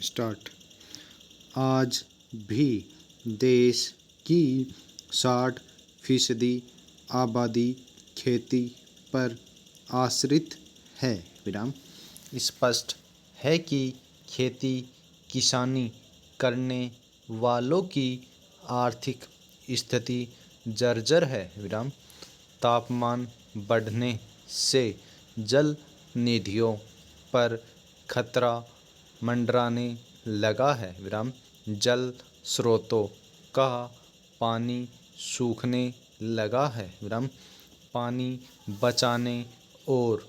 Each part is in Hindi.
स्टार्ट। आज भी देश की 60% आबादी खेती पर आश्रित है। विराम। स्पष्ट है कि खेती किसानी करने वालों की आर्थिक स्थिति जर्जर है। विराम। तापमान बढ़ने से जल निधियों पर खतरा मंडराने लगा है। विराम। जल स्रोतों का पानी सूखने लगा है। विराम। पानी बचाने और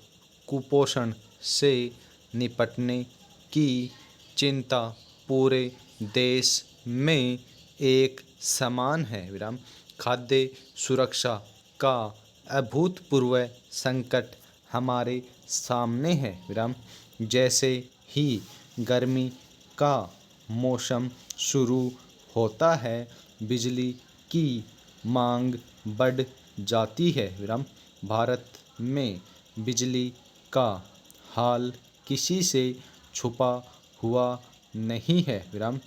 कुपोषण से निपटने की चिंता पूरे देश में एक समान है। विराम। खाद्य सुरक्षा का अभूतपूर्व संकट हमारे सामने है। विराम। जैसे ही गर्मी का मौसम शुरू होता है, बिजली की मांग बढ़ जाती है। विराम। भारत में बिजली का हाल किसी से छुपा हुआ नहीं है। विराम।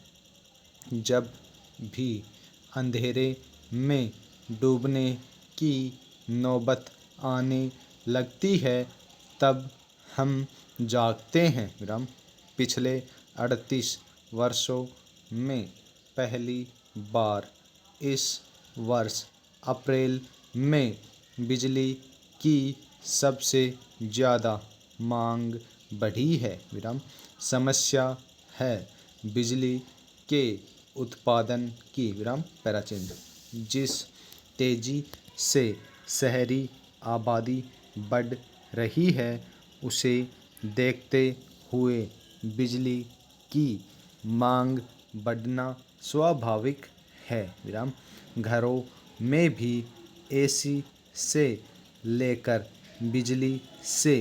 जब भी अंधेरे में डूबने की नौबत आने लगती है, तब हम जागते हैं। विराम। पिछले 38 वर्षों में पहली बार इस वर्ष अप्रैल में बिजली की सबसे ज़्यादा मांग बढ़ी है। विराम। समस्या है बिजली के उत्पादन की। विराम। पैराचिन्ह। जिस तेजी से शहरी आबादी बढ़ रही है, उसे देखते हुए बिजली की मांग बढ़ना स्वाभाविक है। विराम। घरों में भी एसी से लेकर बिजली से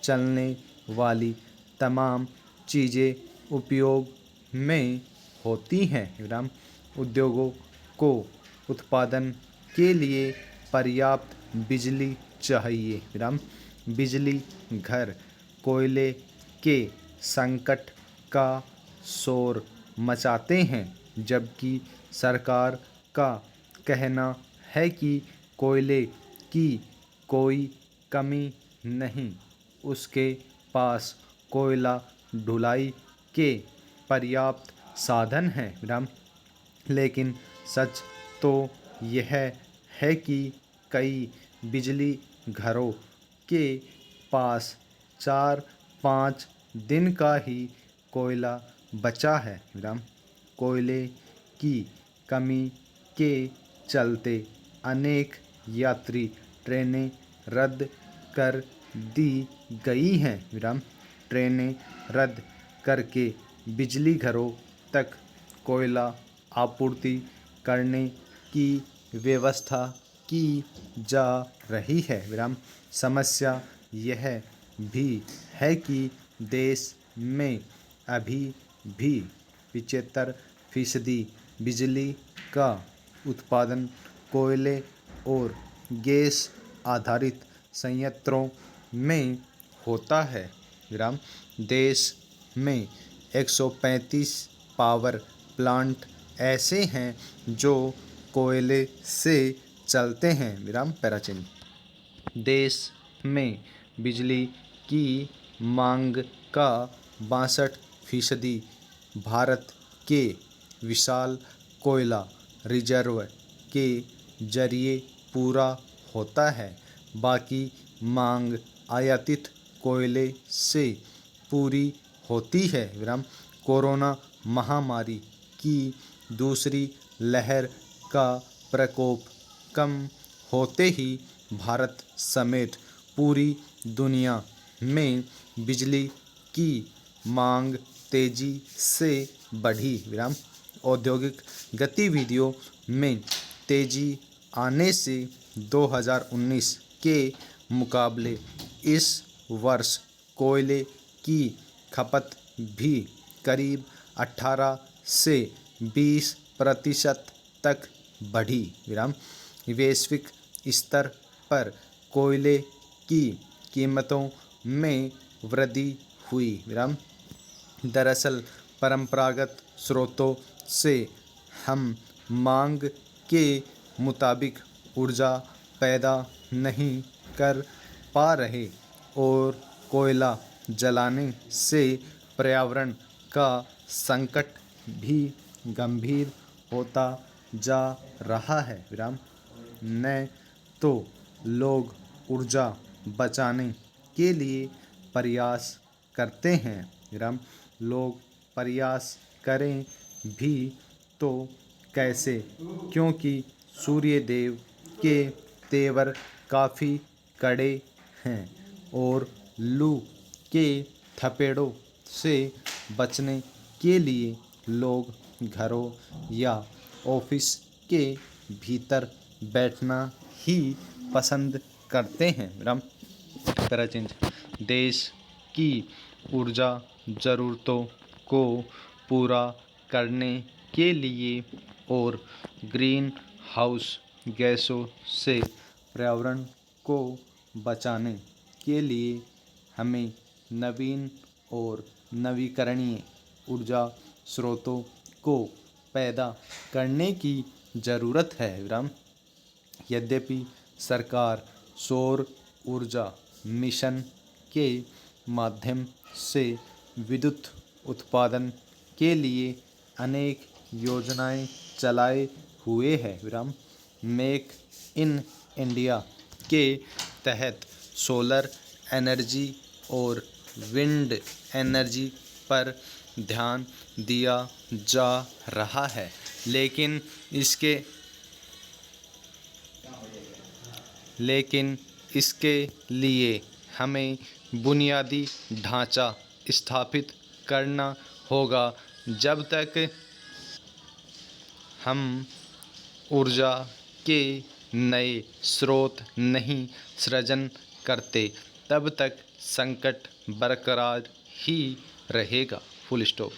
चलने वाली तमाम चीज़ें उपयोग में होती हैं। विराम। उद्योगों को उत्पादन के लिए पर्याप्त बिजली चाहिए। विराम। बिजली घर कोयले के संकट का शोर मचाते हैं, जबकि सरकार का कहना है कि कोयले की कोई कमी नहीं, उसके पास कोयला ढुलाई के पर्याप्त साधन हैं। विराम। लेकिन सच तो यह है कि कई बिजली घरों के पास 4-5 दिन का ही कोयला बचा है। विराम। कोयले की कमी के चलते अनेक यात्री ट्रेनें रद्द कर दी गई हैं। विराम। ट्रेनें रद्द करके बिजली घरों तक कोयला आपूर्ति करने की व्यवस्था की जा रही है। विराम। समस्या यह भी है कि देश में अभी भी 75% बिजली का उत्पादन कोयले और गैस आधारित संयंत्रों में होता है। विराम। देश में 135 पावर प्लांट ऐसे हैं जो कोयले से चलते हैं। विराम। पैराचिन्ह। देश में बिजली की मांग का 62% भारत के विशाल कोयला रिजर्व के जरिए पूरा होता है। बाकी मांग आयातित कोयले से पूरी होती है। विराम। कोरोना महामारी की दूसरी लहर का प्रकोप कम होते ही भारत समेत पूरी दुनिया में बिजली की मांग तेजी से बढ़ी। विराम। औद्योगिक गतिविधियों में तेजी आने से 2019 के मुकाबले इस वर्ष कोयले की खपत भी करीब 18 से 20% तक बढ़ी। विराम। वैश्विक स्तर पर कोयले की कीमतों में वृद्धि हुई। विराम। दरअसल परंपरागत स्रोतों से हम मांग के मुताबिक ऊर्जा पैदा नहीं कर पा रहे और कोयला जलाने से पर्यावरण का संकट भी गंभीर होता जा रहा है। विराम। न तो लोग ऊर्जा बचाने के लिए प्रयास करते हैं। विराम। लोग प्रयास करें भी तो कैसे, क्योंकि सूर्य देव के तेवर काफ़ी कड़े हैं और लू के थपेड़ों से बचने के लिए लोग घरों या ऑफिस के भीतर बैठना ही पसंद करते हैं। विराम। पैराचेंज। देश की ऊर्जा ज़रूरतों को पूरा करने के लिए और ग्रीन हाउस गैसों से पर्यावरण को बचाने के लिए हमें नवीन और नवीकरणीय ऊर्जा स्रोतों को पैदा करने की ज़रूरत है। विराम। यद्यपि सरकार सौर ऊर्जा मिशन के माध्यम से विद्युत उत्पादन के लिए अनेक योजनाएं चलाए हुए है। विराम। मेक इन इंडिया के तहत सोलर एनर्जी और विंड एनर्जी पर ध्यान दिया जा रहा है, लेकिन इसके लिए हमें बुनियादी ढांचा स्थापित करना होगा। जब तक हम ऊर्जा के नए स्रोत नहीं सृजन करते, तब तक संकट बरकरार ही रहेगा। Full stop.